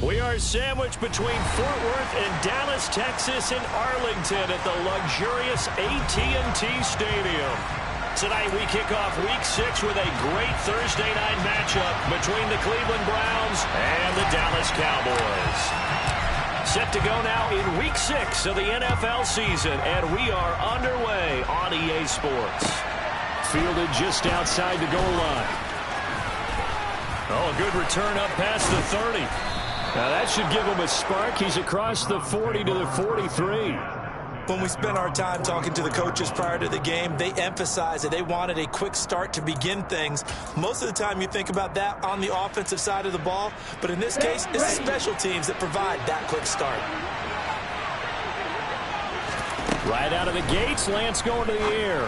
We are sandwiched between Fort Worth and Dallas, Texas, and Arlington at the luxurious AT&T Stadium. Tonight we kick off Week 6 with a great Thursday night matchup between the Cleveland Browns and the Dallas Cowboys. Set to go now in Week 6 of the NFL season, and we are underway on EA Sports. Fielded just outside the goal line. Oh, a good return up past the 30. Now that should give him a spark. He's across the 40 to the 43. When we spent our time talking to the coaches prior to the game, they emphasized that they wanted a quick start to begin things. Most of the time you think about that on the offensive side of the ball, but in this case, it's the special teams that provide that quick start. Right out of the gates, Lance going to the air.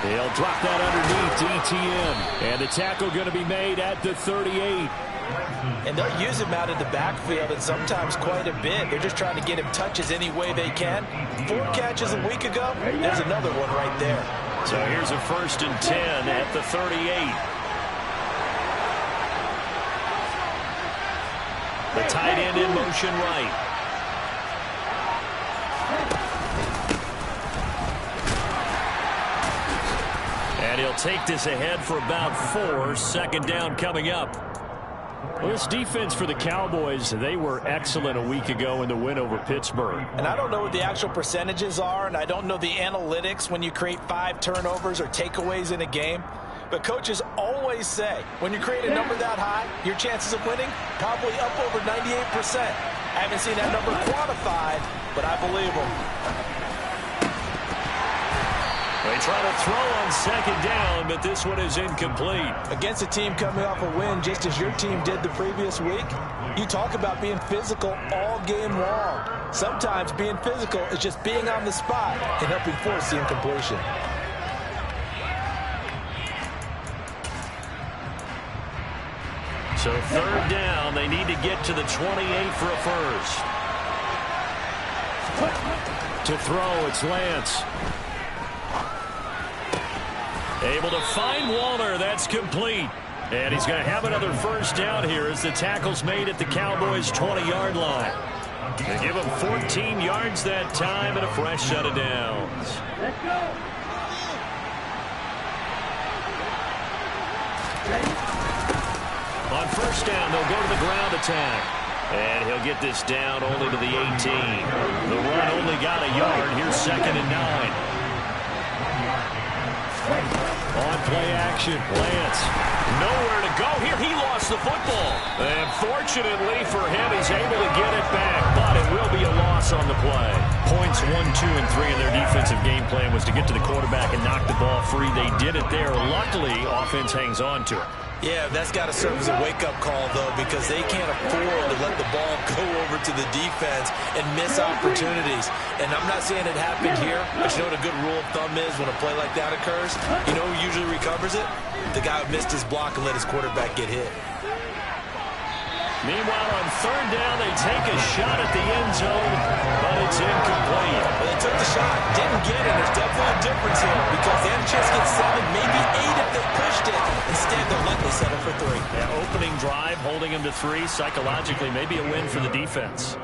He'll drop that underneath to ETN. And the tackle going to be made at the 38. And they'll use him out in the backfield, and sometimes quite a bit. They're just trying to get him touches any way they can. 4 catches a week ago. There's another one right there. So here's a 1st and 10 at the 38. The tight end in motion right. And he'll take this ahead for about 4. 2nd down coming up. Well, this defense for the Cowboys, they were excellent a week ago in the win over Pittsburgh. And I don't know what the actual percentages are, and I don't know the analytics when you create 5 turnovers or takeaways in a game. But coaches always say, when you create a number that high, your chances of winning probably up over 98%. I haven't seen that number quantified, but I believe them. They try to throw on 2nd down, but this one is incomplete. Against a team coming off a win just as your team did the previous week, you talk about being physical all game long. Sometimes being physical is just being on the spot and helping force the incompletion. So 3rd down, they need to get to the 28 for a first. To throw, it's Lance. Able to find Waller. That's complete. And he's going to have another 1st down here as the tackle's made at the Cowboys' 20-yard line. They give him 14 yards that time and a fresh set of downs. Let's go. On 1st down, they'll go to the ground attack. And he'll get this down only to the 18. The run only got a yard. Here's 2nd and 9. On play action, Lance. Nowhere to go here. He lost the football. And fortunately for him, he's able to get it back, but it will be a loss on the play. Points 1, 2, and 3 in their defensive game plan was to get to the quarterback and knock the ball free. They did it there. Luckily, offense hangs on to it. Yeah, that's got to serve as a wake-up call, though, because they can't afford to let the ball go over to the defense and miss opportunities. And I'm not saying it happened here, but you know what a good rule of thumb is when a play like that occurs? You know who usually recovers it? The guy who missed his block and let his quarterback get hit. Meanwhile, on 3rd down, they take a shot at the end zone, but it's incomplete. Well, they took the shot, didn't get it. There's definitely a difference here because they had a chance to get 7, maybe 8 if they pushed it. Instead, they'll likely settle for 3. Yeah, opening drive, holding them to 3. Psychologically, maybe a win for the defense.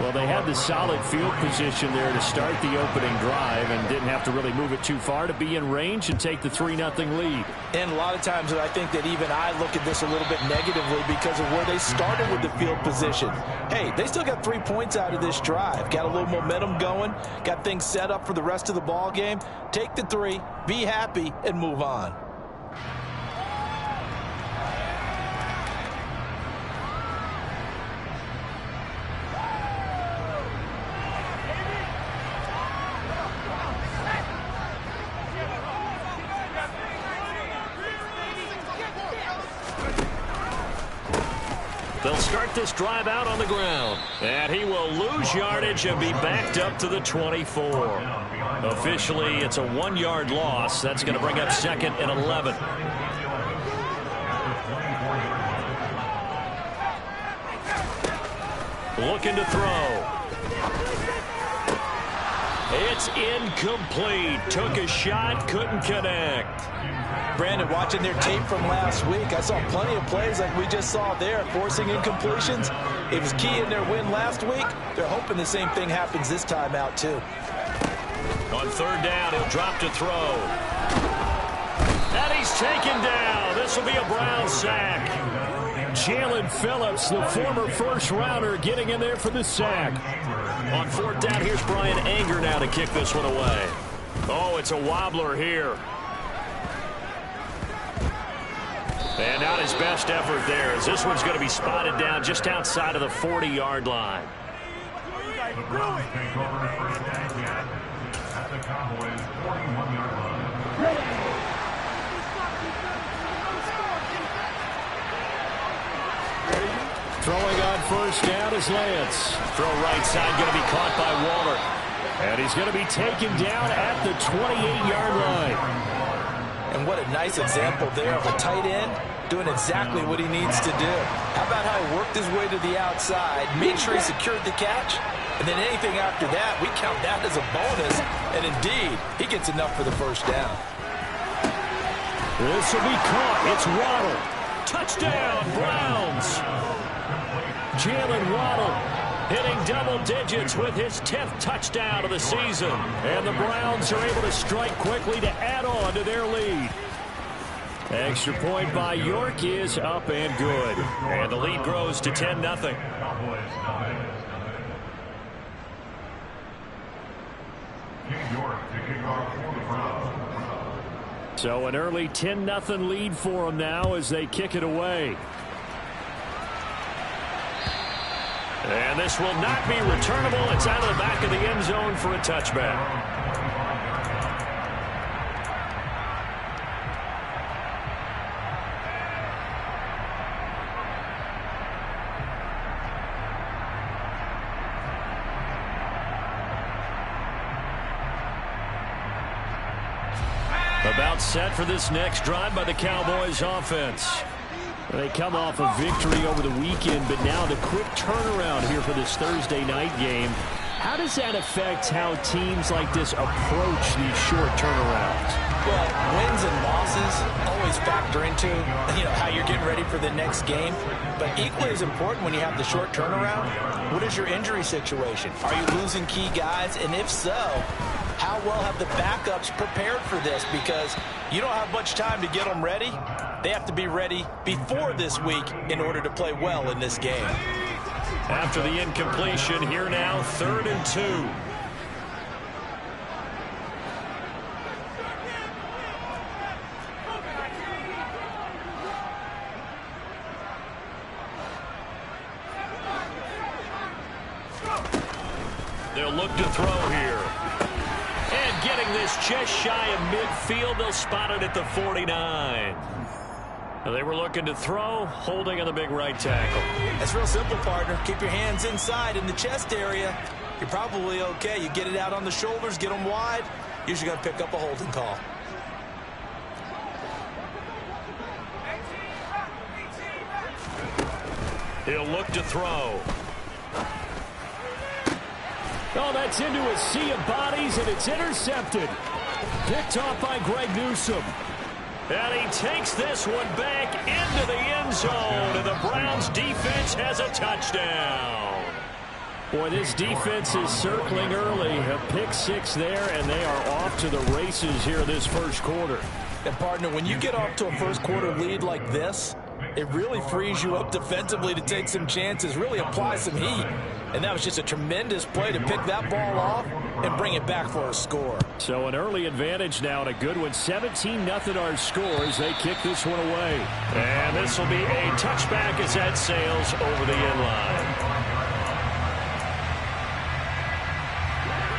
Well, they had the solid field position there to start the opening drive and didn't have to really move it too far to be in range and take the 3-0 lead. And a lot of times I think that even I look at this a little bit negatively because of where they started with the field position. Hey, they still got 3 points out of this drive. Got a little momentum going. Got things set up for the rest of the ball game. Take the 3, be happy, and move on. They'll start this drive out on the ground. And he will lose yardage and be backed up to the 24. Officially, it's a 1-yard loss. That's going to bring up 2nd and 11. Looking to throw. It's incomplete. Took a shot, couldn't connect. Brandon, watching their tape from last week, I saw plenty of plays like we just saw there, forcing incompletions. It was key in their win last week. They're hoping the same thing happens this time out, too. On third down, he'll drop to throw. And he's taken down. This will be a Brown sack. Jalen Phillips, the former first-rounder, getting in there for the sack. On fourth down, here's Brian Anger now to kick this one away. Oh, it's a wobbler here. And not his best effort there, as this one's going to be spotted down just outside of the 40-yard line. Throwing on first down is Lance. Throw right side going to be caught by Waller. And he's going to be taken down at the 28-yard line. And what a nice example there of a tight end doing exactly what he needs to do. How about how he worked his way to the outside, made sure he secured the catch, and then anything after that, we count that as a bonus. And indeed, he gets enough for the first down. This will be caught. It's Waddle. Touchdown, Browns. Jalen Waddle hitting double digits with his 10th touchdown of the season. And the Browns are able to strike quickly to add on to their lead. Extra point by York is up and good. And the lead grows to 10-0. So an early 10-0 lead for them now as they kick it away. And this will not be returnable. It's out of the back of the end zone for a touchback. About set for this next drive by the Cowboys offense. They come off a victory over the weekend, but now the quick turnaround here for this Thursday night game. How does that affect how teams like this approach these short turnarounds? Well, wins and losses always factor into, how you're getting ready for the next game. But equally as important when you have the short turnaround, what is your injury situation? Are you losing key guys? And if so, how well have the backups prepared for this? Because you don't have much time to get them ready. They have to be ready before this week in order to play well in this game. After the incompletion, here now, 3rd and 2. They'll look to throw here. And getting this just shy of midfield, they'll spot it at the 49. They were looking to throw, holding on the big right tackle. That's real simple, partner. Keep your hands inside in the chest area. You're probably okay. You get it out on the shoulders, get them wide. Usually going to pick up a holding call. He'll look to throw. Oh, that's into a sea of bodies, and it's intercepted. Picked off by Greg Newsome. And he takes this one back into the end zone, and the Browns defense has a touchdown. Boy, this defense is circling early. A pick six there, and they are off to the races here this first quarter. And, partner, when you get off to a first quarter lead like this, it really frees you up defensively to take some chances, really apply some heat. And that was just a tremendous play to pick that ball off and bring it back for a score. So an early advantage now and a good one. 17-0 our score as they kick this one away. And this will be a touchback as that sails over the end line.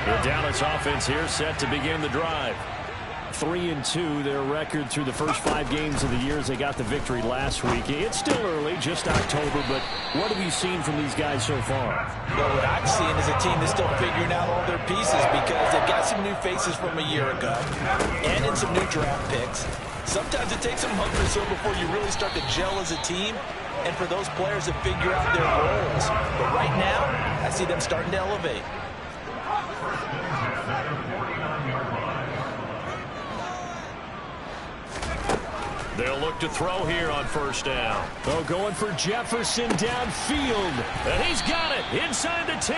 The Dallas offense here set to begin the drive. 3-2, their record through the first 5 games of the year as they got the victory last week. It's still early, just October, but what have you seen from these guys so far? Well, what I've seen is a team that's still figuring out all their pieces because they've got some new faces from a year ago and in some new draft picks. Sometimes it takes a month or so before you really start to gel as a team and for those players to figure out their roles. But right now, I see them starting to elevate. They'll look to throw here on first down. Oh, going for Jefferson downfield. And he's got it inside the 10.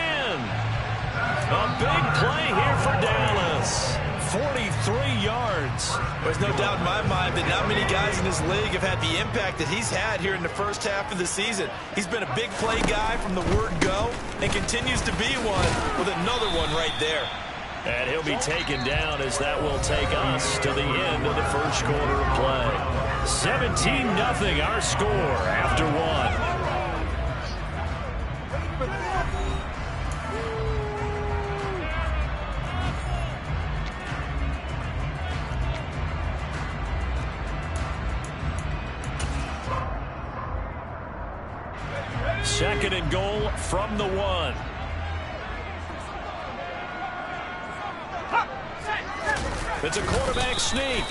A big play here for Dallas. 43 yards. There's no doubt in my mind that not many guys in this league have had the impact that he's had here in the first half of the season. He's been a big play guy from the word go and continues to be one with another one right there. And he'll be taken down as that will take us to the end of the first quarter of play. 17-0 our score after one. Second and goal from the 1. It's a quarterback sneak.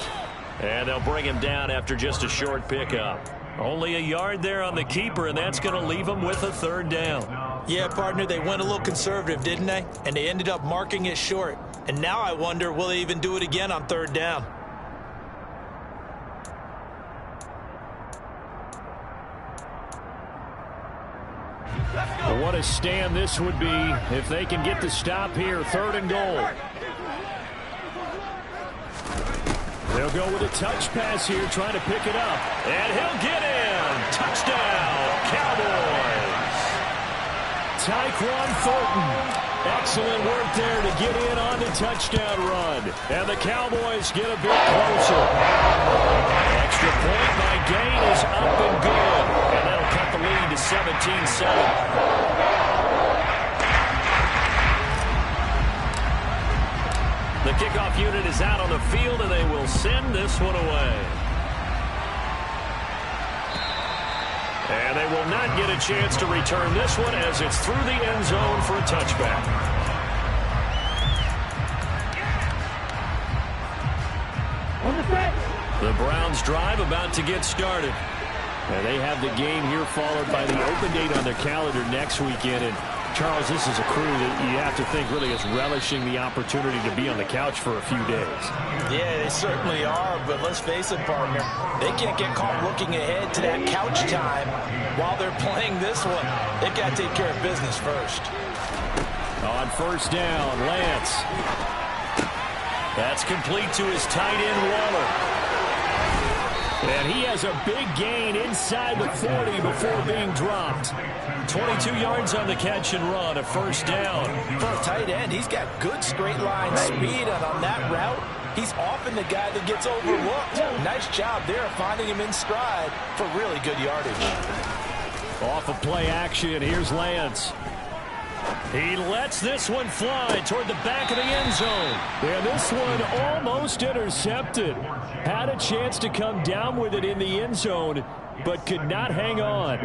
And they'll bring him down after just a short pickup. Only a yard there on the keeper, and that's going to leave him with a third down. Yeah, partner, they went a little conservative, didn't they? And they ended up marking it short. And now I wonder, will they even do it again on third down? Well, what a stand this would be if they can get the stop here. Third and goal. They'll go with a touch pass here, trying to pick it up. And he'll get in. Touchdown, Cowboys. Tyquan Thornton. Excellent work there to get in on the touchdown run. And the Cowboys get a bit closer. Extra point by Gain is up and good. And that'll cut the lead to 17-7. The kickoff unit is out on the field, and they will send this one away. And they will not get a chance to return this one as it's through the end zone for a touchback. The Browns drive about to get started. And they have the game here followed by the open date on their calendar next weekend. And Charles, this is a crew that you have to think really is relishing the opportunity to be on the couch for a few days. Yeah, they certainly are, but let's face it, partner. They can't get caught looking ahead to that couch time while they're playing this one. They've got to take care of business first. On first down, Lance. That's complete to his tight end, Waller. And he has a big gain inside the 40 before being dropped. 22 yards on the catch and run, a first down. For a tight end, he's got good straight line speed, and on that route, he's often the guy that gets overlooked. Nice job there finding him in stride for really good yardage. Off of play action, here's Lance. He lets this one fly toward the back of the end zone. And this one almost intercepted. Had a chance to come down with it in the end zone, but could not hang on.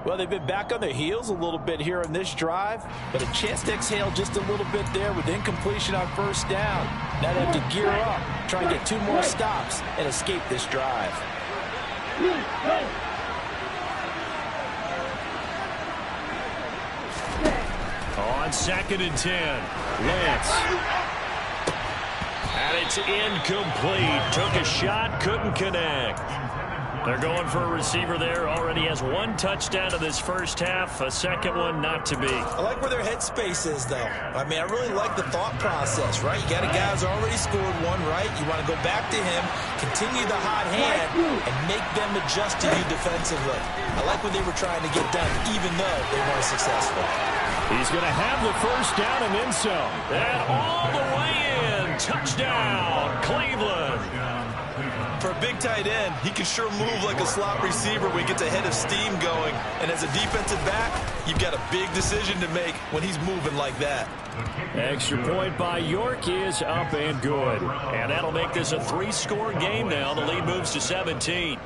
Well, they've been back on their heels a little bit here in this drive, but a chance to exhale just a little bit there with incompletion on first down. Now they have to gear up, try and get 2 more stops, and escape this drive. On second and 10, Lance. And it's incomplete. Took a shot, couldn't connect. They're going for a receiver there. Already has 1 touchdown in this first half. A second one not to be. I like where their headspace is, though. I mean, I really like the thought process, right? You got a guy who's already scored 1, right? You want to go back to him, continue the hot hand, and make them adjust to you defensively. I like what they were trying to get done, even though they weren't successful. He's going to have the first down and then some. And all the way in. Touchdown, Cleveland. For a big tight end, he can sure move like a slot receiver when he gets a head of steam going. And as a defensive back, you've got a big decision to make when he's moving like that. Extra point by York is up and good. And that'll make this a 3-score game now. The lead moves to 17.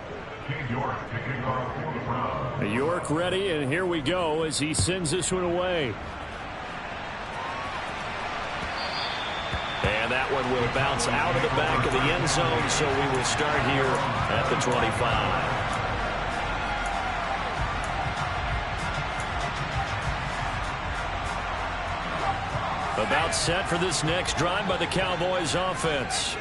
York ready, and here we go as he sends this one away. And that one will bounce out of the back of the end zone, so we will start here at the 25. About set for this next drive by the Cowboys offense.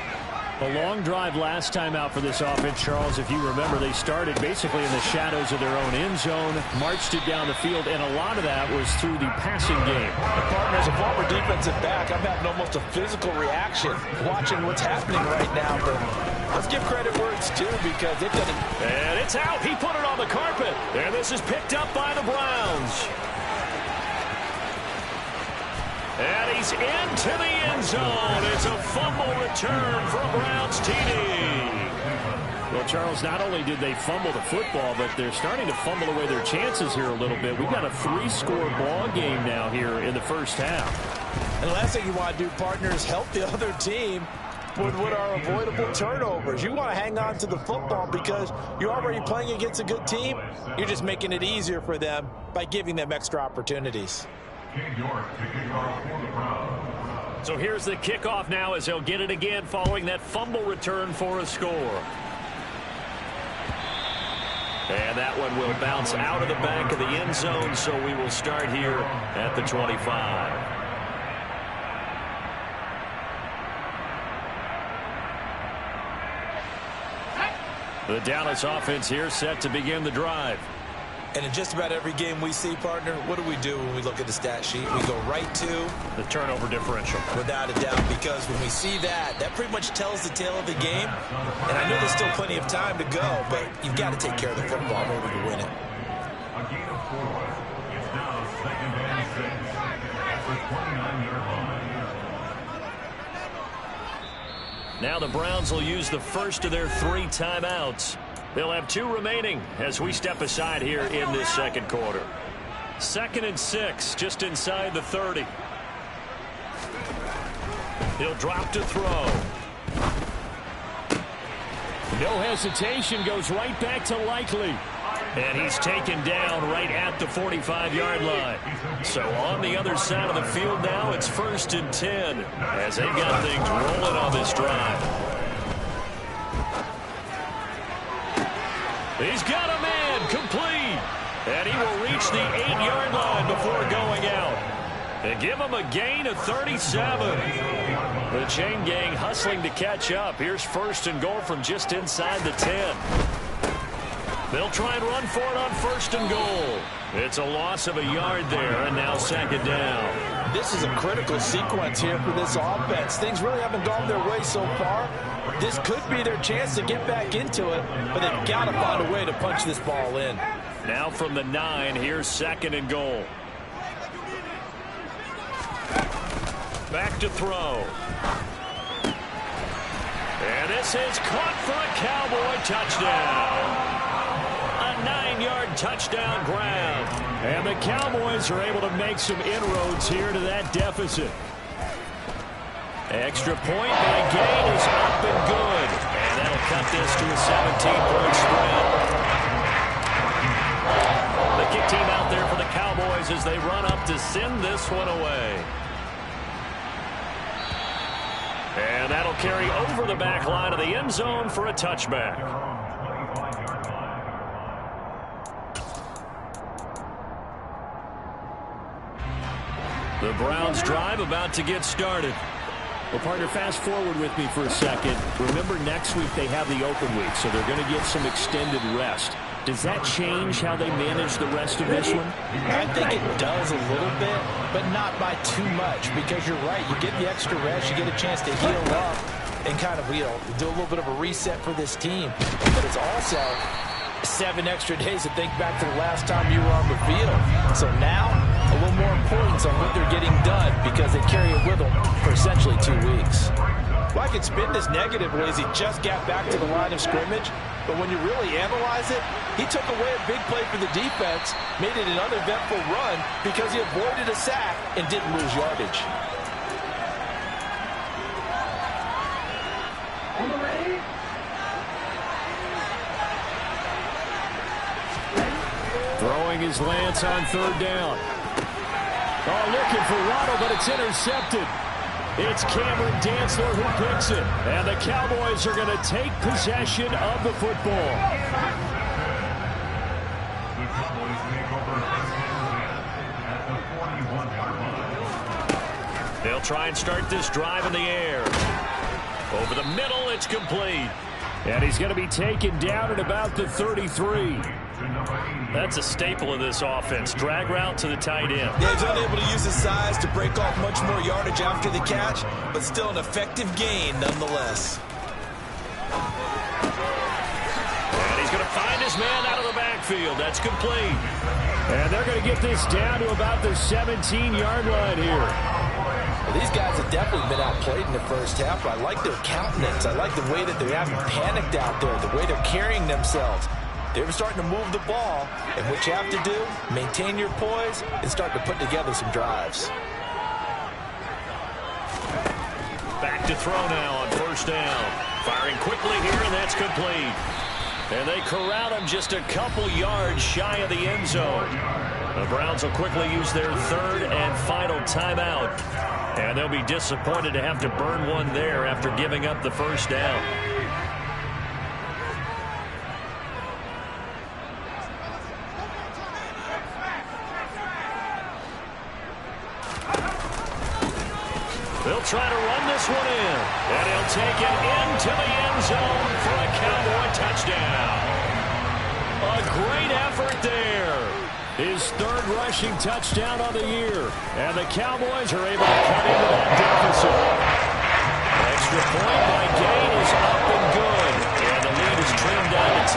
A long drive last time out for this offense, Charles. If you remember, they started basically in the shadows of their own end zone, marched it down the field, and a lot of that was through the passing game. Partner, as a former defensive back, I'm having almost a physical reaction watching what's happening right now. But let's give credit where it's due because they've done it. And it's out. He put it on the carpet. And this is picked up by the Browns. And he's into the end zone. It's a fumble return for a Browns TD. Well, Charles, not only did they fumble the football, but they're starting to fumble away their chances here a little bit. We've got a 3-score ball game now here in the first half. And the last thing you want to do, partner, is help the other team with what are avoidable turnovers. You want to hang on to the football because you're already playing against a good team. You're just making it easier for them by giving them extra opportunities. So here's the kickoff now as they'll get it again following that fumble return for a score. And that one will bounce out of the back of the end zone, so we will start here at the 25. The Dallas offense here set to begin the drive. And in just about every game we see, partner, what do we do when we look at the stat sheet? We go right to the turnover differential. Without a doubt, because when we see that, that pretty much tells the tale of the game. And I know there's still plenty of time to go, but you've got to take care of the football in order to win it. A gain of 4. It's now 2nd and 6 at the 29-yard line. Now the Browns will use the first of their 3 timeouts. They'll have 2 remaining as we step aside here in this second quarter. 2nd and 6, just inside the 30. He'll drop to throw. No hesitation, goes right back to Likely. And he's taken down right at the 45-yard line. So on the other side of the field now, it's 1st and 10 as they've got things rolling on this drive. He's got a man complete. And he will reach the 8-yard line before going out. And give him a gain of 37. The chain gang hustling to catch up. Here's 1st and goal from just inside the 10. They'll try and run for it on 1st and goal. It's a loss of a yard there, and now 2nd down. This is a critical sequence here for this offense. Things really haven't gone their way so far. This could be their chance to get back into it, but they've got to find a way to punch this ball in. Now from the 9, here's 2nd and goal. Back to throw. And this is caught for a Cowboy touchdown. A 9-yard touchdown grab. And the Cowboys are able to make some inroads here to that deficit. Extra point by Gain is up and good. And that'll cut this to a 17-point spread. The kick team out there for the Cowboys as they run up to send this one away. And that'll carry over the back line of the end zone for a touchback. The Browns drive about to get started. Well, partner, fast forward with me for a second. Remember, next week they have the open week, so they're going to get some extended rest. Does that change how they manage the rest of this one? I think it does a little bit, but not by too much, because you're right. You get the extra rest, you get a chance to heal up and kind of, do a little bit of a reset for this team. But it's also 7 extra days to think back to the last time you were on the field. So now, a little more importance on what they're getting done because they carry it with them for essentially 2 weeks. Well, I could spin this negatively as he just got back to the line of scrimmage, but when you really analyze it, he took away a big play for the defense, made it an uneventful run because he avoided a sack and didn't lose yardage. Throwing his Lance on 3rd down. Oh, looking for Waddle, but it's intercepted. It's Cameron Dantzler who picks it. And the Cowboys are going to take possession of the football. The Cowboys take over 1st and 10 at the 41-yard line. They'll try and start this drive in the air. Over the middle, it's complete. And he's going to be taken down at about the 33. That's a staple of this offense. Drag route to the tight end. Yeah, he's unable to use his size to break off much more yardage after the catch, but still an effective gain nonetheless. And he's going to find his man out of the backfield. That's complete. And they're going to get this down to about the 17-yard line here. Well, these guys have definitely been outplayed in the first half, but I like their countenance. I like the way that they haven't panicked out there, the way they're carrying themselves. They were starting to move the ball, and what you have to do, maintain your poise and start to put together some drives. Back to throw now on first down. Firing quickly here, and that's complete. And they corral him just a couple yards shy of the end zone. The Browns will quickly use their third and final timeout. And they'll be disappointed to have to burn one there after giving up the first down. They'll try to run this one in. And he'll take it into the end zone for a Cowboy touchdown. A great effort there. His third rushing touchdown on the year. And the Cowboys are able to cut into that deficit. Extra point by Gain is up and good. And the lead is trimmed down to 10.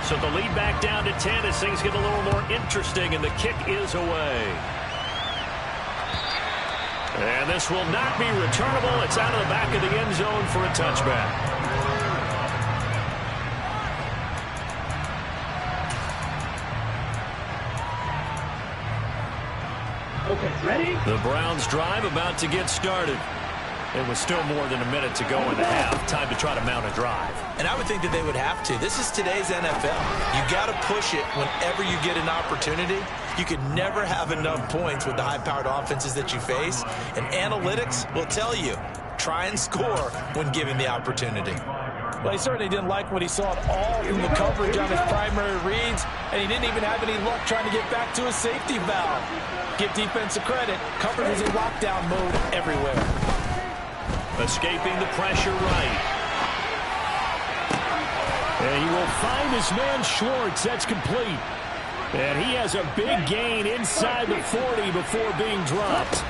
So the lead back down to 10 as things get a little more interesting, and the kick is away. And this will not be returnable. It's out of the back of the end zone for a touchback. Okay, ready? The Browns drive about to get started. It was still more than a minute to go in the half. Time to try to mount a drive. And I would think that they would have to. This is today's NFL. You got to push it whenever you get an opportunity. You could never have enough points with the high-powered offenses that you face. And analytics will tell you, try and score when given the opportunity. Well, he certainly didn't like what he saw at all from the coverage on his primary reads, and he didn't even have any luck trying to get back to his safety valve. Give defense a credit. Coverage was in lockdown mode everywhere. Escaping the pressure right. And he will find his man Schwartz. That's complete. And he has a big gain inside the 40 before being dropped.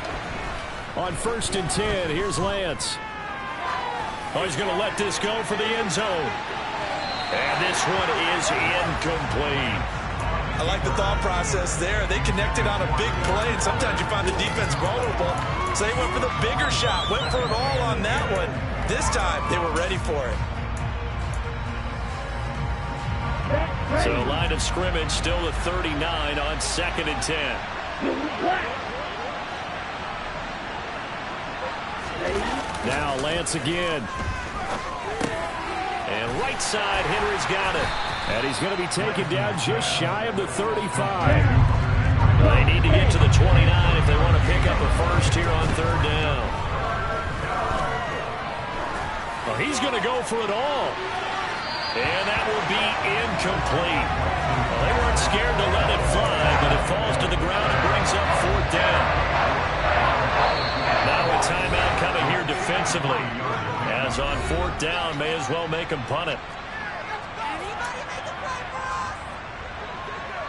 On 1st and 10, here's Lance. Oh, he's going to let this go for the end zone. And this one is incomplete. I like the thought process there. They connected on a big play, and sometimes you find the defense vulnerable. So they went for the bigger shot, went for it all on that one. This time, they were ready for it. So line of scrimmage still at 39 on 2nd and 10. Now Lance again. And right side, Henry's got it. And he's going to be taken down just shy of the 35. They need to get to the 29 if they want to pick up a first here on 3rd down. Well, he's going to go for it all. And that will be incomplete. Well, they weren't scared to let it fly, but it falls to the ground and brings up 4th down. Now a timeout coming here defensively. As on 4th down, may as well make him punt it.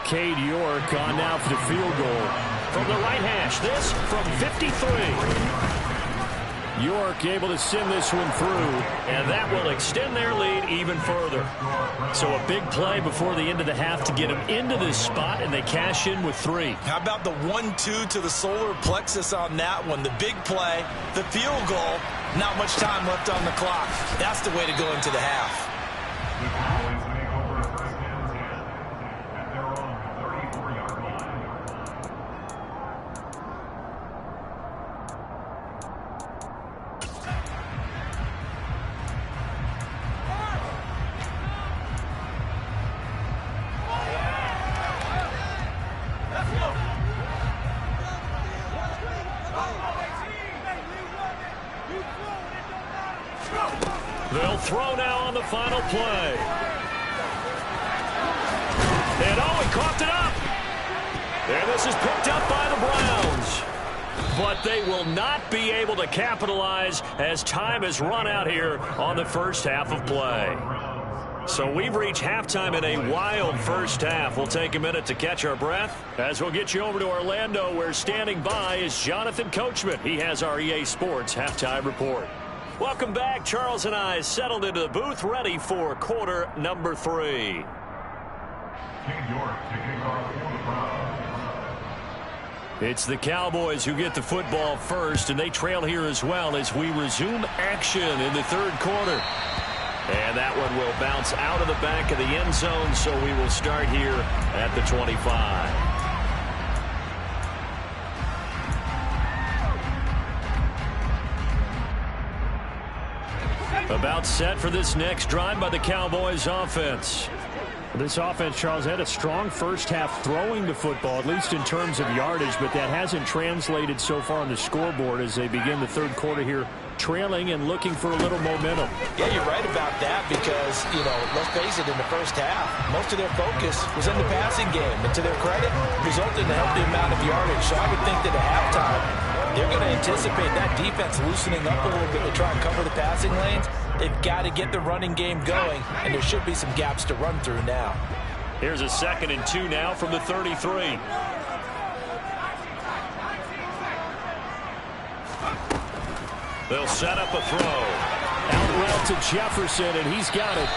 Cade York on now for the field goal. From the right hash, this from 53. York able to send this one through, and that will extend their lead even further. So a big play before the end of the half to get them into this spot, and they cash in with 3. How about the 1-2 to the solar plexus on that one? The big play, the field goal, not much time left on the clock. That's the way to go into the half. The Cowboys take over 1st and 10 at their own 34-yard line. They'll throw now on the final play. And oh, he coughed it up. And this is picked up by the Browns. But they will not be able to capitalize as time has run out here on the first half of play. So we've reached halftime in a wild first half. We'll take a minute to catch our breath as we'll get you over to Orlando, where standing by is Jonathan Coachman. He has our EA Sports halftime report. Welcome back. Charles and I settled into the booth, ready for quarter number 3. King York taking off for the Browns. It's the Cowboys who get the football first, and they trail here as well as we resume action in the third quarter. And that one will bounce out of the back of the end zone, so we will start here at the 25. About set for this next drive by the Cowboys offense. This offense, Charles, had a strong first half throwing the football, at least in terms of yardage, but that hasn't translated so far on the scoreboard as they begin the third quarter here, trailing and looking for a little momentum. Yeah, you're right about that because, let's face it, in the first half, most of their focus was in the passing game. And to their credit, resulted in a healthy amount of yardage. So I would think that at halftime, they're going to anticipate that defense loosening up a little bit to try and cover the passing lanes. They've got to get the running game going, and there should be some gaps to run through now. Here's a 2nd and 2 now from the 33. They'll set up a throw. Out route to Jefferson, and he's got it.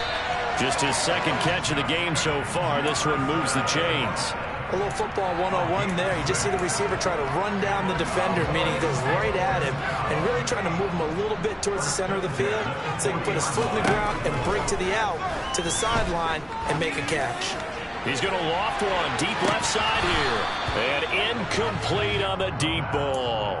Just his 2nd catch of the game so far. This one moves the chains. A little football 101 there. You just see the receiver try to run down the defender, meaning he goes right at him and really trying to move him a little bit towards the center of the field so he can put his foot in the ground and break to the out, to the sideline, and make a catch. He's going to loft one deep left side here. And incomplete on the deep ball.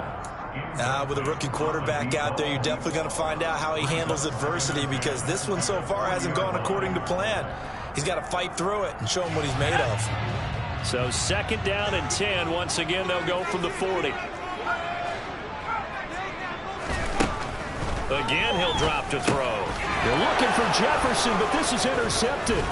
With a rookie quarterback out there, you're definitely going to find out how he handles adversity, because this one so far hasn't gone according to plan. He's got to fight through it and show him what he's made of. So 2nd down and 10. Once again, they'll go from the 40. Again, he'll drop to throw. They're looking for Jefferson, but this is intercepted.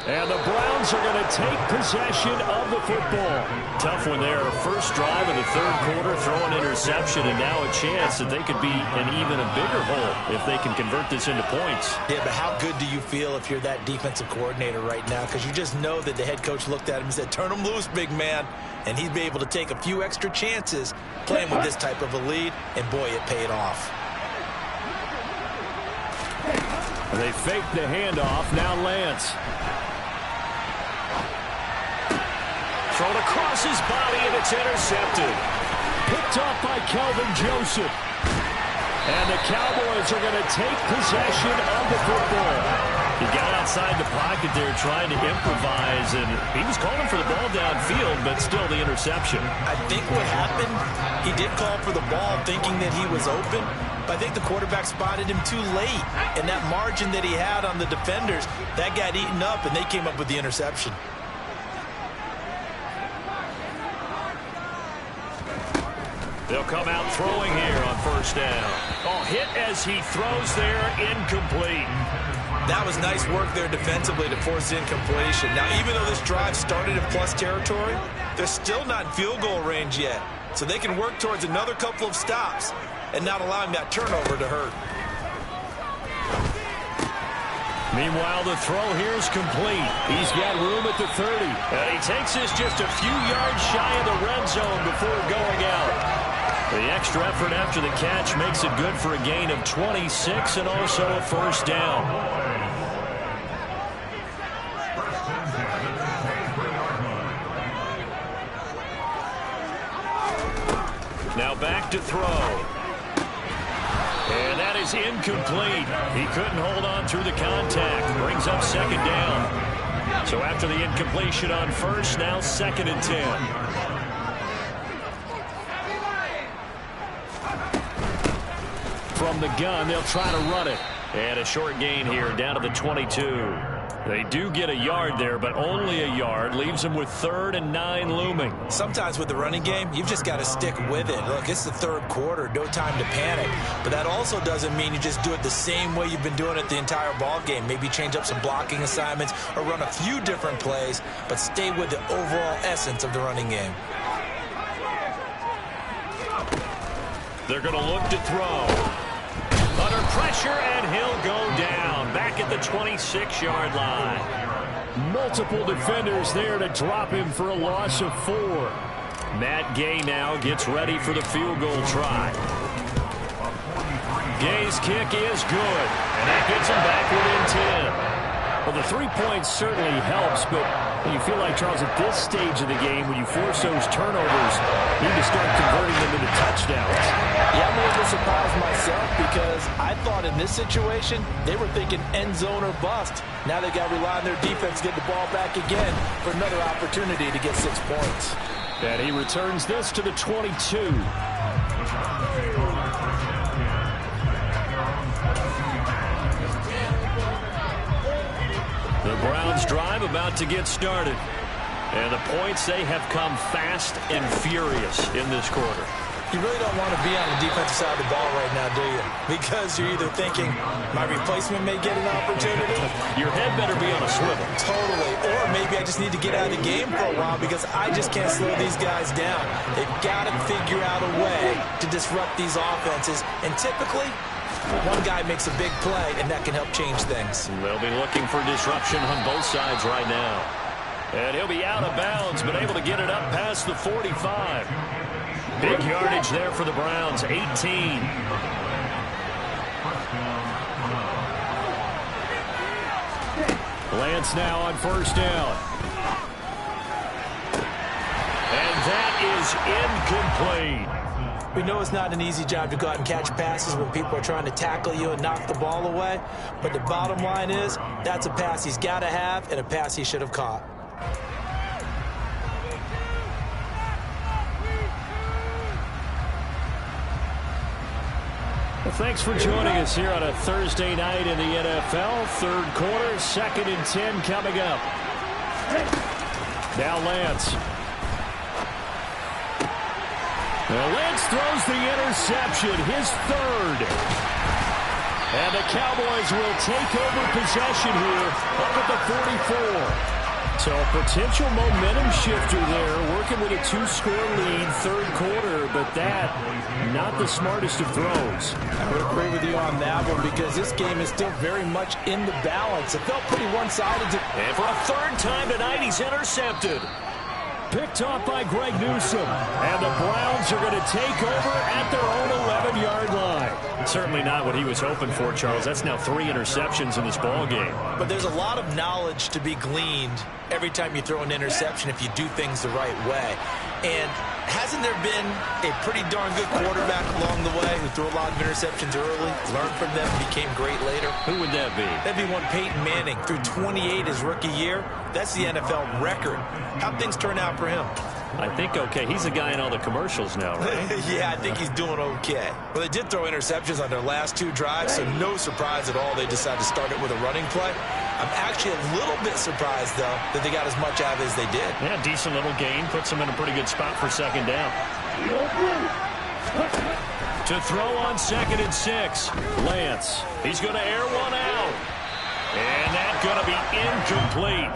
And the Browns are going to take possession of the football. Tough one there. First drive of the third quarter, throw an interception, and now a chance that they could be in even a bigger hole if they can convert this into points. Yeah, but how good do you feel if you're that defensive coordinator right now? Because you just know that the head coach looked at him and said, turn him loose, big man. And he'd be able to take a few extra chances playing with this type of a lead, and boy, it paid off. They fake the handoff. Now Lance. Thrown across his body, and it's intercepted. Picked off by Kelvin Joseph. And the Cowboys are going to take possession of the football. He got outside the pocket there trying to improvise, and he was calling for the ball downfield, but still the interception. I think what happened, he did call for the ball thinking that he was open, but I think the quarterback spotted him too late. And that margin that he had on the defenders, that got eaten up, and they came up with the interception. They'll come out throwing here on first down. Oh, hit as he throws there, incomplete. That was nice work there defensively to force incompletion. Now, even though this drive started in plus territory, they're still not in field goal range yet. So they can work towards another couple of stops and not allowing that turnover to hurt. Meanwhile, the throw here is complete. He's got room at the 30. And he takes this just a few yards shy of the red zone before going out. The extra effort after the catch makes it good for a gain of 26 and also a first down. Now back to throw. And that is incomplete. He couldn't hold on through the contact. Brings up 2nd down. So after the incompletion on first, now 2nd and 10. From the gun, they'll try to run it. And a short gain here down to the 22. They do get a yard there, but only a yard. Leaves them with 3rd and 9 looming. Sometimes with the running game, you've just got to stick with it. Look, it's the 3rd quarter. No time to panic. But that also doesn't mean you just do it the same way you've been doing it the entire ball game. Maybe change up some blocking assignments or run a few different plays, but stay with the overall essence of the running game. They're going to look to throw. Under pressure, and he'll go down. Back at the 26-yard line. Multiple defenders there to drop him for a loss of 4. Matt Gay now gets ready for the field goal try. Gay's kick is good, and that gets him back within 10. Well, the 3 points certainly helps, but you feel like, Charles, at this stage of the game, when you force those turnovers, you need to start converting them into touchdowns. Yeah, I'm a little surprised myself because I thought in this situation, they were thinking end zone or bust. Now they got to rely on their defense to get the ball back again for another opportunity to get 6 points. And he returns this to the 22. The Browns drive about to get started. And the points, they have come fast and furious in this quarter. You really don't want to be on the defensive side of the ball right now, do you? Because you're either thinking, my replacement may get an opportunity. Your head better be on a swivel. Totally. Or maybe I just need to get out of the game for a while because I just can't slow these guys down. They've got to figure out a way to disrupt these offenses. And typically, one guy makes a big play, and that can help change things. They'll be looking for disruption on both sides right now. And he'll be out of bounds, but able to get it up past the 45. Big yardage there for the Browns, 18. Lance now on 1st down. And that is incomplete. We know it's not an easy job to go out and catch passes when people are trying to tackle you and knock the ball away. But the bottom line is, that's a pass he's got to have and a pass he should have caught. Well, thanks for joining us here on a Thursday night in the NFL. 3rd quarter, 2nd and 10 coming up. Now Lance. Now Lance throws the interception, his 3rd. And the Cowboys will take over possession here up at the 44. So a potential momentum shifter there, working with a 2-score lead, 3rd quarter, but that, not the smartest of throws. I would agree with you on that one because this game is still very much in the balance. It felt pretty one-sided. And for a 3rd time tonight, he's intercepted. Picked off by Greg Newsome. And the Browns are going to take over at their own 11-yard line. Certainly not what he was hoping for, Charles. That's now 3 interceptions in this ball game. But there's a lot of knowledge to be gleaned every time you throw an interception if you do things the right way. And hasn't there been a pretty darn good quarterback along the way who threw a lot of interceptions early, learned from them, and became great later? Who would that be? That'd be one Peyton Manning. Threw 28 his rookie year. That's the NFL record. How'd things turn out for him? I think okay. He's the guy in all the commercials now, right? Yeah, I think he's doing okay. Well, they did throw interceptions on their last 2 drives, so no surprise at all they decided to start it with a running play. I'm actually a little bit surprised, though, that they got as much out of it as they did. Yeah, decent little gain. Puts them in a pretty good spot for 2nd down. To throw on 2nd and 6. Lance. He's going to air one out. And that's going to be incomplete.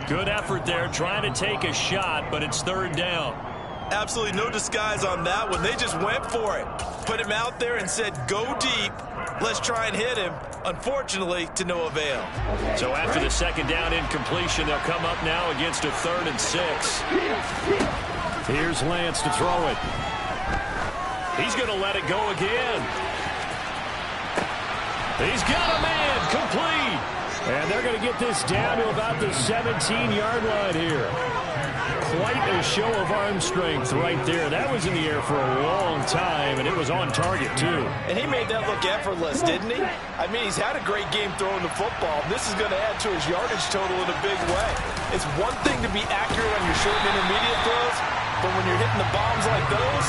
Good effort there, trying to take a shot, but it's 3rd down. Absolutely no disguise on that one. They just went for it. Put him out there and said, go deep. Let's try and hit him. Unfortunately, to no avail. So after the 2nd down incompletion, they'll come up now against a 3rd and 6. Here's Lance to throw it. He's going to let it go again. He's got a man, complete. And they're going to get this down to about the 17-yard line here. Quite a show of arm strength right there. That was in the air for a long time, and it was on target, too. And he made that look effortless, didn't he? I mean, he's had a great game throwing the football. This is going to add to his yardage total in a big way. It's one thing to be accurate on your short and intermediate throws, but when you're hitting the bombs like those,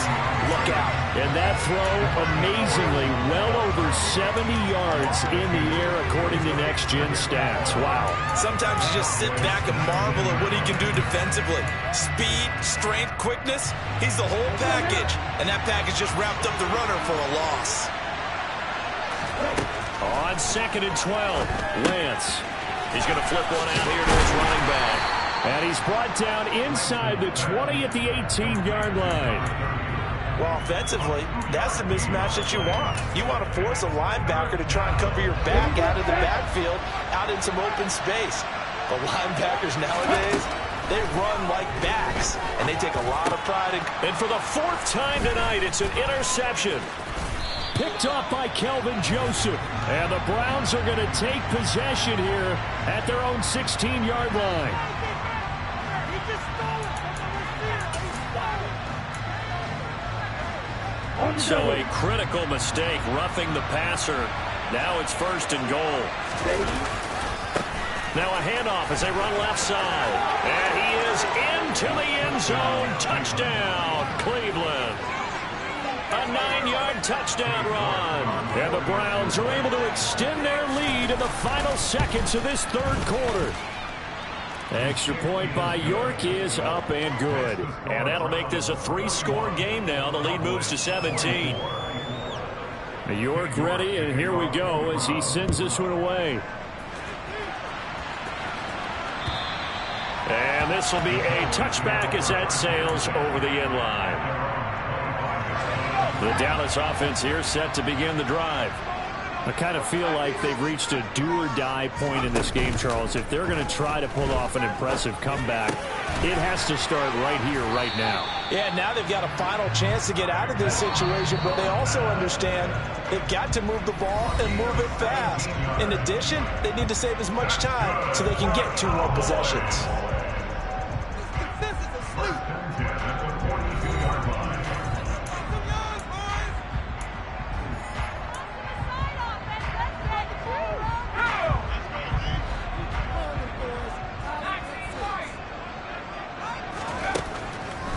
look out. And that throw, amazingly, well over 70 yards in the air, according to Next Gen Stats. Wow. Sometimes you just sit back and marvel at what he can do defensively. Speed, strength, quickness, he's the whole package. And that package just wrapped up the runner for a loss. On 2nd and 12, Lance. He's going to flip one out here to his running back. And he's brought down inside the 20 at the 18-yard line. Well, offensively, that's the mismatch that you want. You want to force a linebacker to try and cover your back out of the backfield, out in some open space. But linebackers nowadays, they run like backs, and they take a lot of pride in. And for the 4th time tonight, it's an interception. Picked off by Kelvin Joseph. And the Browns are going to take possession here at their own 16-yard line. So a critical mistake, roughing the passer. Now it's 1st and goal. Now a handoff as they run left side. And he is into the end zone. Touchdown, Cleveland. A 9-yard touchdown run. And the Browns are able to extend their lead in the final seconds of this 3rd quarter. Extra point by York is up and good. And that'll make this a 3-score game now. The lead moves to 17. York ready, and here we go as he sends this one away. And this will be a touchback as that sails over the end line. The Dallas offense here set to begin the drive. I kind of feel like they've reached a do-or-die point in this game, Charles. If they're going to try to pull off an impressive comeback, it has to start right here, right now. Yeah, now they've got a final chance to get out of this situation, but they also understand they've got to move the ball and move it fast. In addition, they need to save as much time so they can get 2 more possessions.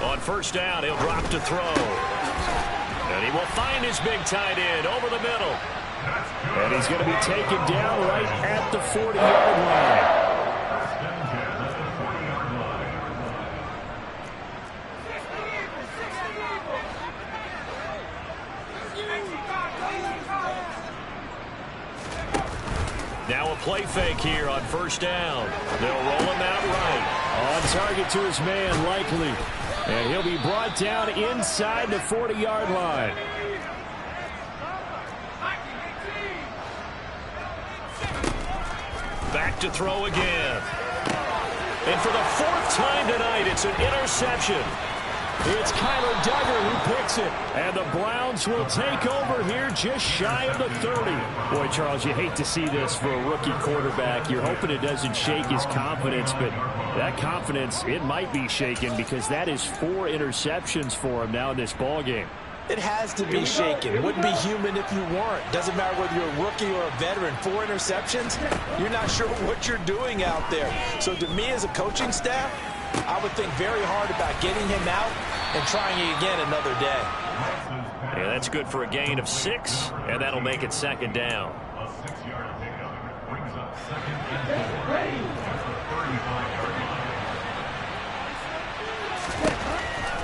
On 1st down, he'll drop to throw. And he will find his big tight end over the middle. And he's going to be taken down right at the 40-yard line. Now a play fake here on 1st down. They'll roll him out right. On target to his man, Likely. And he'll be brought down inside the 40-yard line. Back to throw again. And for the 4th time tonight, it's an interception. It's Kyler Duggar who picks it. And the Browns will take over here just shy of the 30. Boy, Charles, you hate to see this for a rookie quarterback. You're hoping it doesn't shake his confidence, but that confidence, it might be shaken because that is 4 interceptions for him now in this ballgame. It has to be shaken. It wouldn't be human if you weren't. Doesn't matter whether you're a rookie or a veteran. 4 interceptions, you're not sure what you're doing out there. So to me as a coaching staff, I would think very hard about getting him out and trying it again another day. Yeah, that's good for a gain of 6, and that'll make it 2nd down. A 6-yard pickup brings up 2nd and 10 at the 35-yard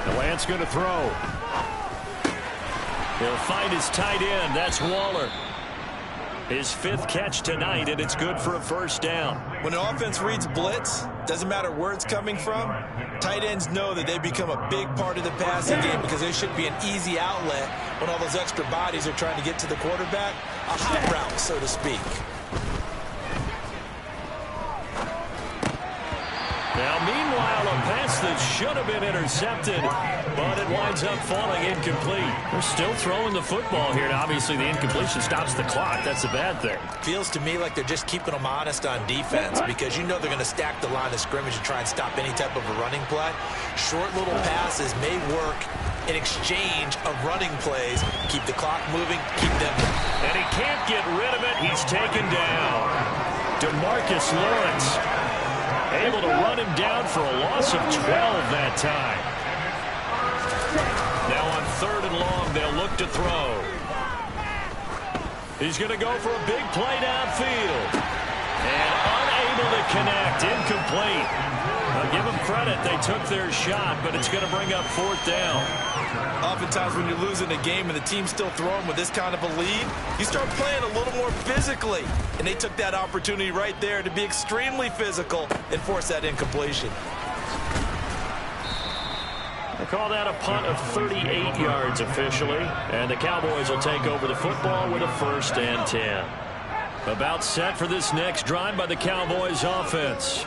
line. Lance going to throw. He'll find his tight end. That's Waller. His 5th catch tonight, and it's good for a 1st down. When an offense reads blitz, doesn't matter where it's coming from, tight ends know that they become a big part of the passing game because they should be an easy outlet when all those extra bodies are trying to get to the quarterback. A hot route, so to speak. Now, meanwhile, a pass that should have been intercepted, but it winds up falling incomplete. They're still throwing the football here, and obviously the incompletion stops the clock. That's a bad thing. Feels to me like they're just keeping them honest on defense because you know they're going to stack the line of scrimmage and try and stop any type of a running play. Short little passes may work in exchange of running plays. Keep the clock moving, keep them. And he can't get rid of it. He's taken down. DeMarcus Lawrence able to run him down for a loss of 12 that time. long. They'll look to throw. He's going to go for a big play downfield. And unable to connect. Incomplete. I'll give them credit. They took their shot, but it's going to bring up 4th down. Oftentimes when you're losing a game and the team's still throwing with this kind of a lead, you start playing a little more physically. And they took that opportunity right there to be extremely physical and force that incompletion. They call that a punt of 38 yards officially. And the Cowboys will take over the football with a 1st and 10. About set for this next drive by the Cowboys offense.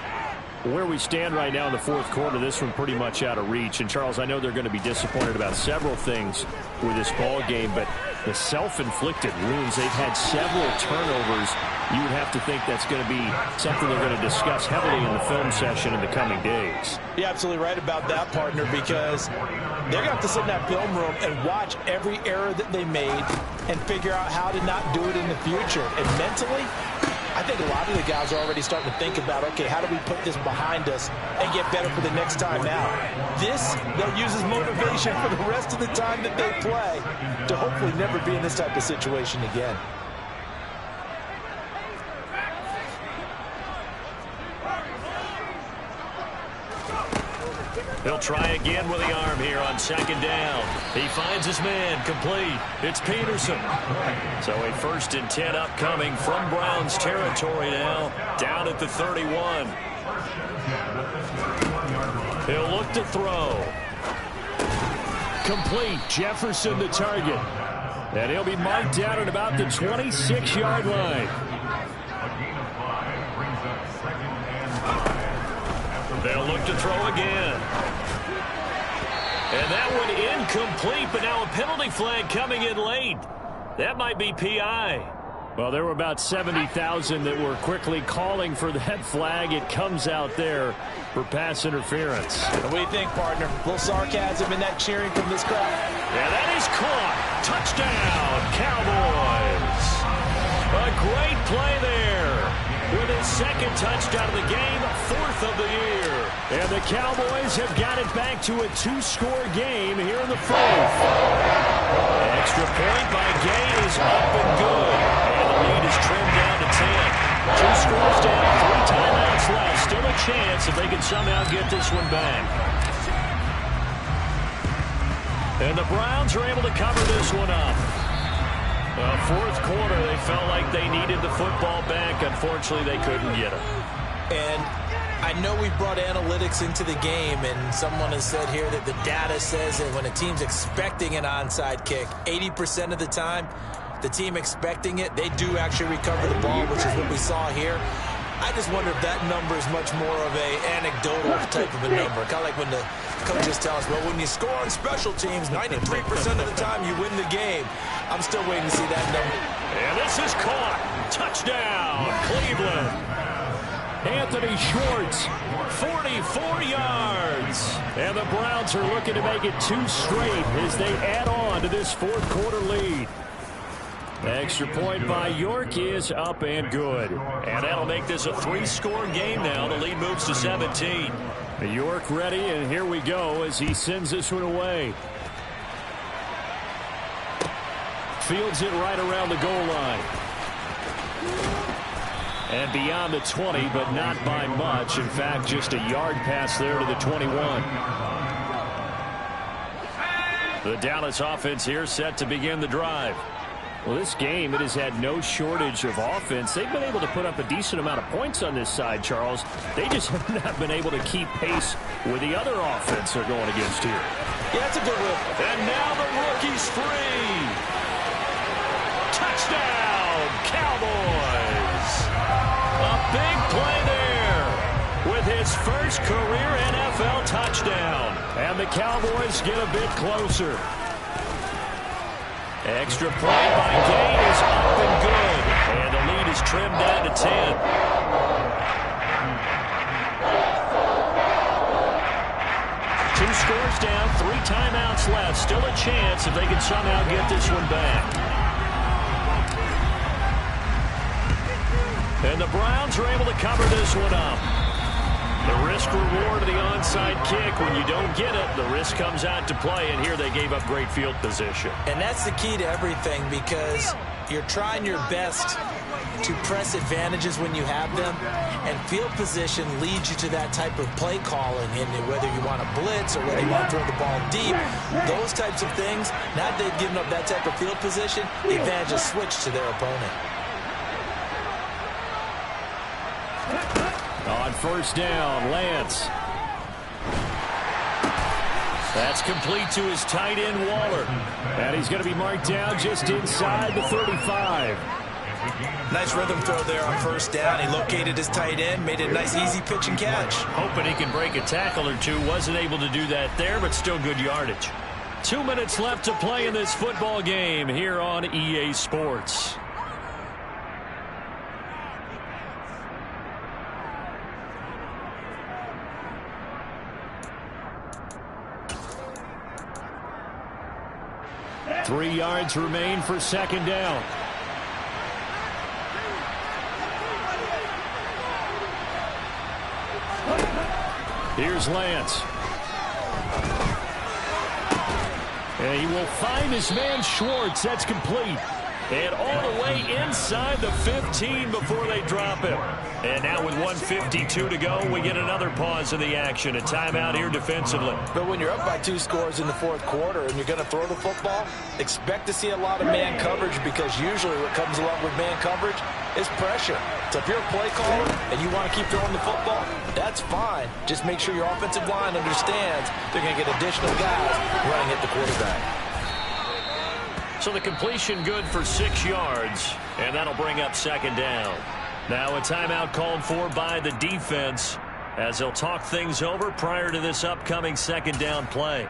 Where we stand right now in the 4th quarter, this one pretty much out of reach. And, Charles, I know they're going to be disappointed about several things with this ball game, but the self-inflicted wounds, they've had several turnovers. You would have to think that's going to be something they're going to discuss heavily in the film session in the coming days. You're absolutely right about that, partner, because they're going to have to sit in that film room and watch every error that they made and figure out how to not do it in the future. And mentally, I think a lot of the guys are already starting to think about, okay, how do we put this behind us and get better for the next time out? This, they'll use as motivation for the rest of the time that they play to hopefully never be in this type of situation again. He'll try again with the arm here on 2nd down. He finds his man, complete. It's Peterson. So a 1st and 10 upcoming from Browns territory now, down at the 31. He'll look to throw. Complete. Jefferson the target. And he'll be marked down at about the 26-yard line. They'll look to throw again. And that one incomplete, but now a penalty flag coming in late. That might be PI. Well, there were about 70,000 that were quickly calling for that flag. It comes out there for pass interference. What do you think, partner? A little sarcasm in that cheering from this crowd. Yeah, that is caught. Touchdown, Cowboys. A great play there. With his 2nd touchdown of the game, 4th of the year. And the Cowboys have got it back to a 2-score game here in the 4th. Extra point by Gay is up and good. And the lead is trimmed down to 10. 2 scores down, 3 timeouts left. Still a chance if they can somehow get this one back. And the Browns are able to cover this one up. 4th quarter, they felt like they needed the football back. Unfortunately, they couldn't get it. And I know we brought analytics into the game, and someone has said here that the data says that when a team's expecting an onside kick, 80% of the time, the team expecting it, they do actually recover the ball, which is what we saw here. I just wonder if that number is much more of a anecdotal type of a number. Kind of like when the coaches tell us, well, when you score on special teams, 93% of the time you win the game. I'm still waiting to see that number. And this is caught. Touchdown, Cleveland. Anthony Schwartz, 44 yards. And the Browns are looking to make it 2 straight as they add on to this 4th quarter lead. Extra point by York is up and good. And that'll make this a 3-score game now. The lead moves to 17. York ready, and here we go as he sends this one away. Fields it right around the goal line. And beyond the 20, but not by much. In fact, just a yard pass there to the 21. The Dallas offense here set to begin the drive. Well, this game, it has had no shortage of offense. They've been able to put up a decent amount of points on this side, Charles. They just have not been able to keep pace with the other offense they're going against here. Yeah, that's a good whip. And now the rookie's free. Touchdown, Cowboys. A big play there with his first career NFL touchdown. And the Cowboys get a bit closer. Extra point by Gay is up and good. And the lead is trimmed down to 10. 2 scores down, 3 timeouts left. Still a chance if they can somehow get this one back. And the Browns are able to cover this one up. The risk-reward of the onside kick. When you don't get it, the risk comes out to play, and here they gave up great field position. And that's the key to everything, because you're trying your best to press advantages when you have them, and field position leads you to that type of play calling. And whether you want to blitz or whether you want to throw the ball deep, those types of things, now that they've given up that type of field position, the advantage is switched to their opponent. On first down, Lance. That's complete to his tight end, Waller. And he's going to be marked down just inside the 35. Nice rhythm throw there on first down. He located his tight end, made it a nice easy pitch and catch. Hoping he can break a tackle or two. Wasn't able to do that there, but still good yardage. 2 minutes left to play in this football game here on EA Sports. Three yards remain for second down. Here's Lance. And he will find his man Schwartz. That's complete. And all the way inside the 15 before they drop him. And now with 1:52 to go, we get another pause in the action. A timeout here defensively. But when you're up by 2 scores in the fourth quarter and you're going to throw the football, expect to see a lot of man coverage, because usually what comes along with man coverage is pressure. So if you're a play caller and you want to keep throwing the football, that's fine. Just make sure your offensive line understands they're going to get additional guys running at the quarterback. So the completion good for 6 yards, and that'll bring up second down. Now a timeout called for by the defense as they'll talk things over prior to this upcoming second down play.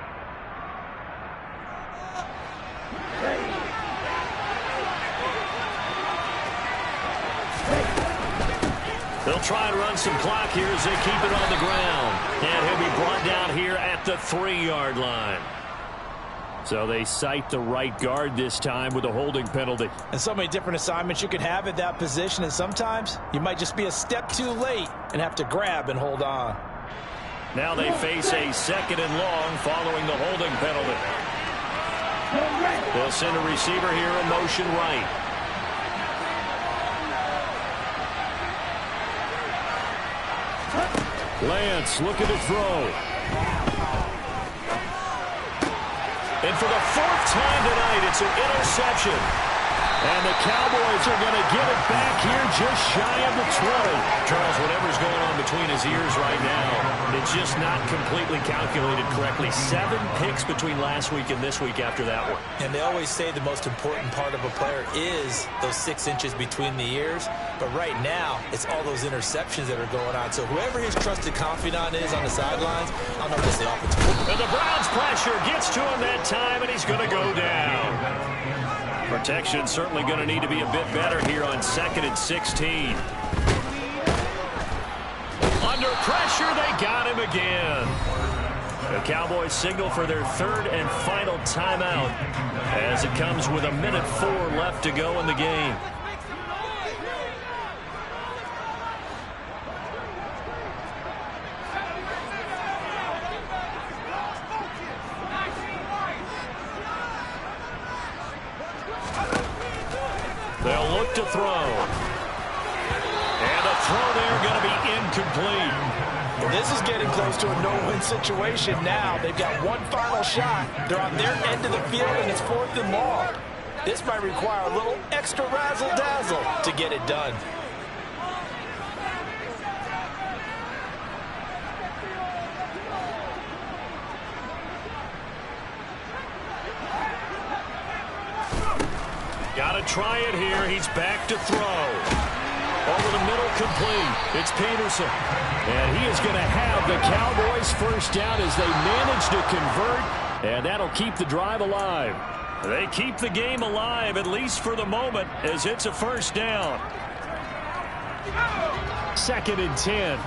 They'll try and run some clock here as they keep it on the ground. And he'll be brought down here at the 3-yard line. So they cite the right guard this time with a holding penalty. And so many different assignments you can have at that position, and sometimes you might just be a step too late and have to grab and hold on. Now they face a second and long following the holding penalty. They'll send a receiver here in motion right. Lance looking to throw. And for the 4th time tonight, it's an interception. And the Cowboys are going to get it back here just shy of the 20. Charles, whatever's going on between his ears right now, it's just not completely calculated correctly. 7 picks between last week and this week after that one. And they always say the most important part of a player is those 6 inches between the ears. But right now, it's all those interceptions that are going on. So whoever his trusted confidant is on the sidelines, I don't know if it's the offensive. And the Browns pressure gets to him that time, and he's going to go down. Protection certainly going to need to be a bit better here on 2nd and 16. Under pressure, they got him again. The Cowboys signal for their 3rd and final timeout as it comes with 1:04 left to go in the game. They'll look to throw. And a throw there going to be incomplete. Well, this is getting close to a no-win situation now. They've got one final shot. They're on their end of the field, and it's 4th and long. This might require a little extra razzle-dazzle to get it done. Got to try it here. He's back to throw. Over the middle, complete. It's Peterson. And he is going to have the Cowboys first down as they manage to convert. And that'll keep the drive alive. They keep the game alive, at least for the moment, as it's a first down. 2nd and 10.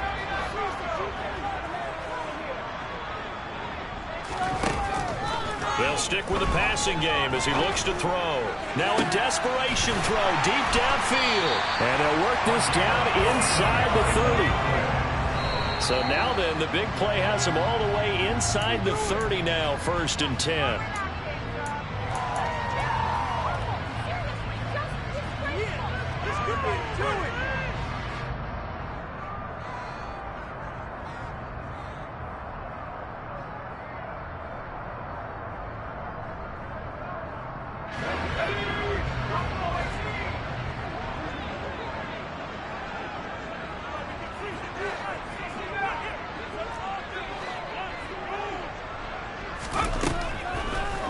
They'll stick with the passing game as he looks to throw. Now a desperation throw deep downfield. And they'll work this down inside the 30. So now then, the big play has them all the way inside the 30 now, 1st and 10.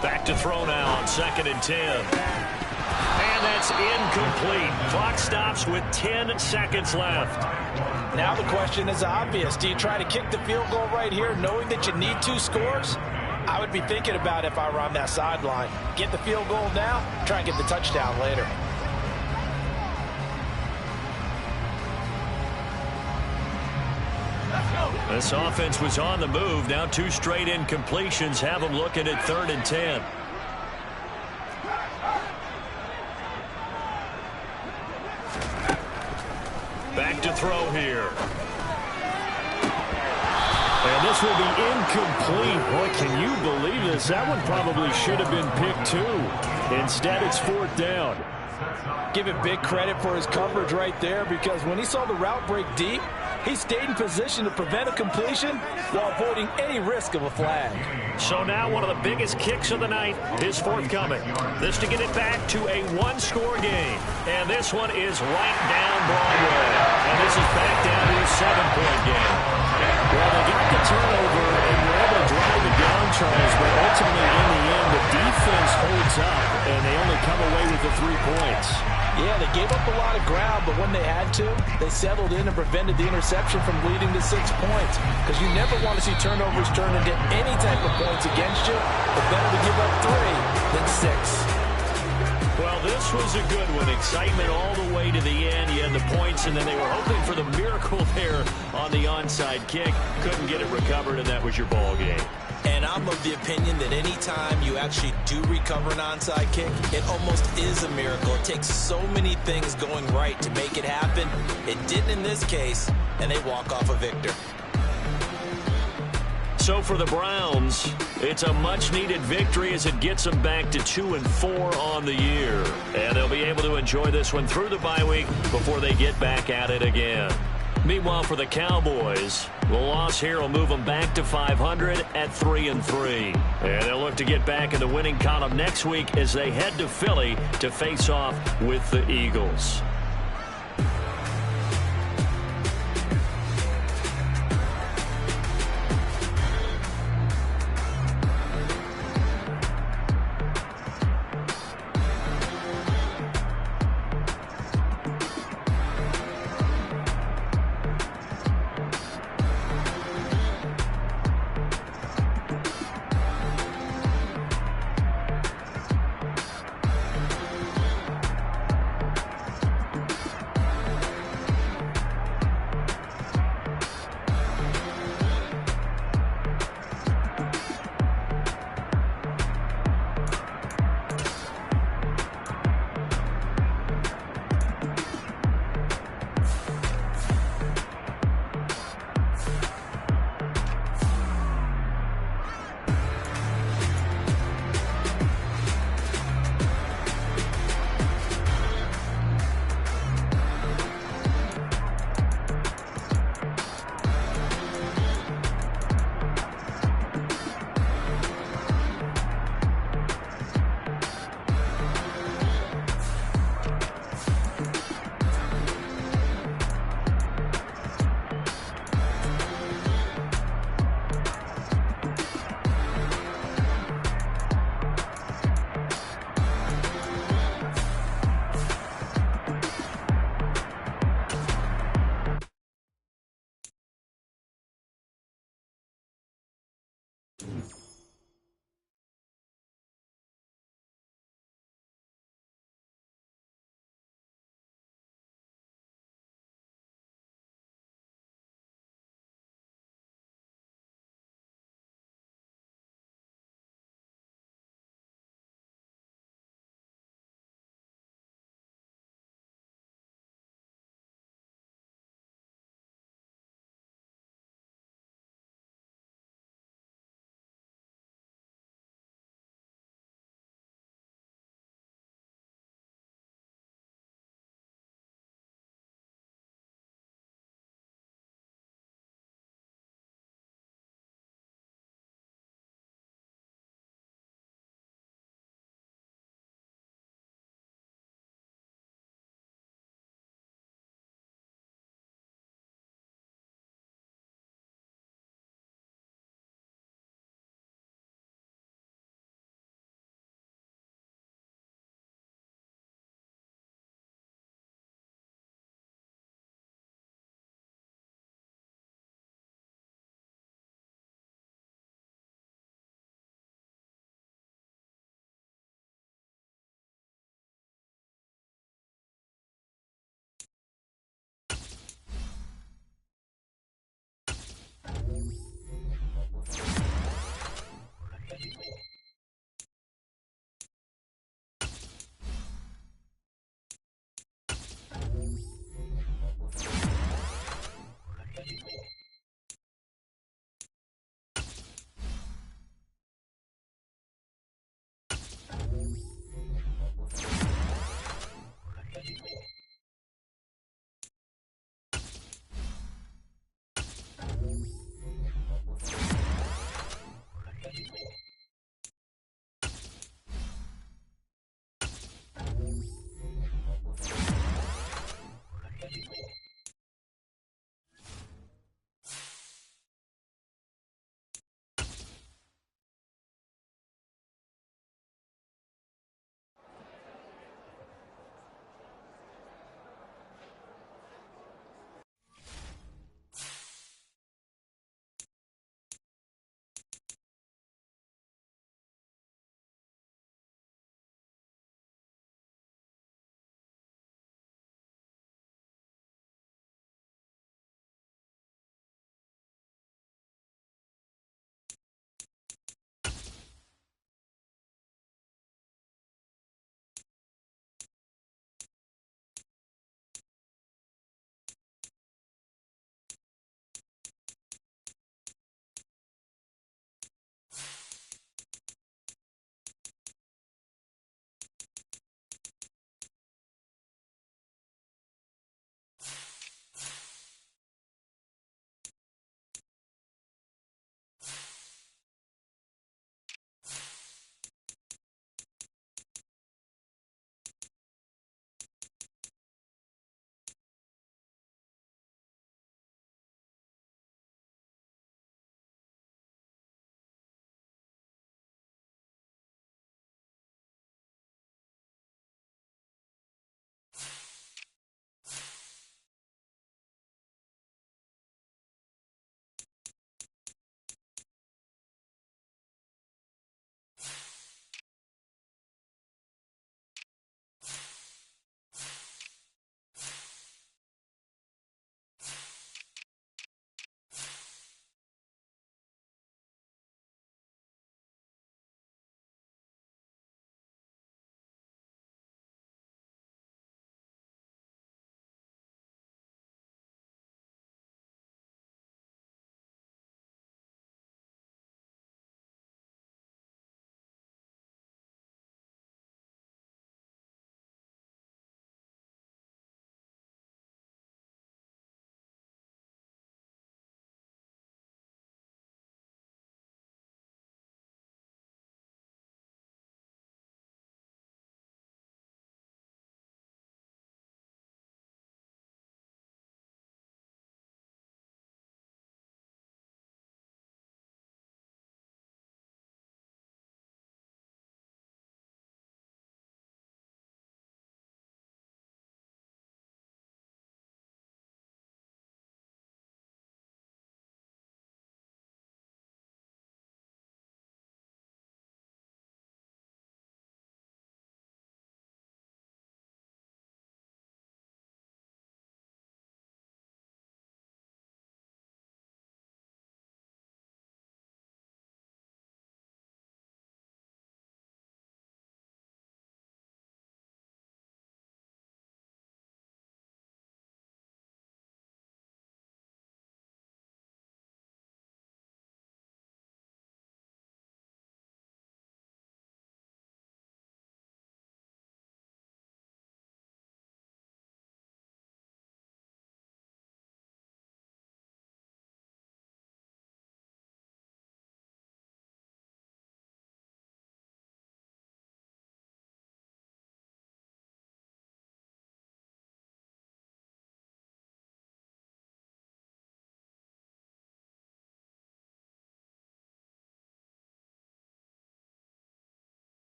Back to throw now on 2nd and 10. And that's incomplete. Clock stops with 10 seconds left. Now the question is obvious. Do you try to kick the field goal right here knowing that you need 2 scores? I would be thinking about if I were on that sideline. Get the field goal now, try and get the touchdown later. This offense was on the move. Now 2 straight incompletions have them looking at 3rd and 10. Back to throw here. And this will be incomplete. Boy, can you believe this? That one probably should have been picked too. Instead, it's 4th down. Give him big credit for his coverage right there, because when he saw the route break deep, he stayed in position to prevent a completion while avoiding any risk of a flag. So now one of the biggest kicks of the night is forthcoming. This to get it back to a 1-score game. And this one is right down Broadway. And this is back down to a 7-point game. Well, they got the turnover and were able to drive it down, Charles, but ultimately in the end, the defense holds up, and they only come away with the 3 points. Yeah, they gave up a lot of ground, but when they had to, they settled in and prevented the interception from leading to 6 points. Because you never want to see turnovers turn into any type of points against you, but better to give up 3 than 6. Well, this was a good one. Excitement all the way to the end. You had the points, and then they were hoping for the miracle there on the onside kick. Couldn't get it recovered, and that was your ball game. And I'm of the opinion that any time you actually do recover an onside kick, it almost is a miracle. It takes so many things going right to make it happen. It didn't in this case, and they walk off a victor. So for the Browns, it's a much-needed victory as it gets them back to 2-4 on the year. And they'll be able to enjoy this one through the bye week before they get back at it again. Meanwhile, for the Cowboys, the loss here will move them back to 500 at 3-3. And they'll look to get back in the winning column next week as they head to Philly to face off with the Eagles.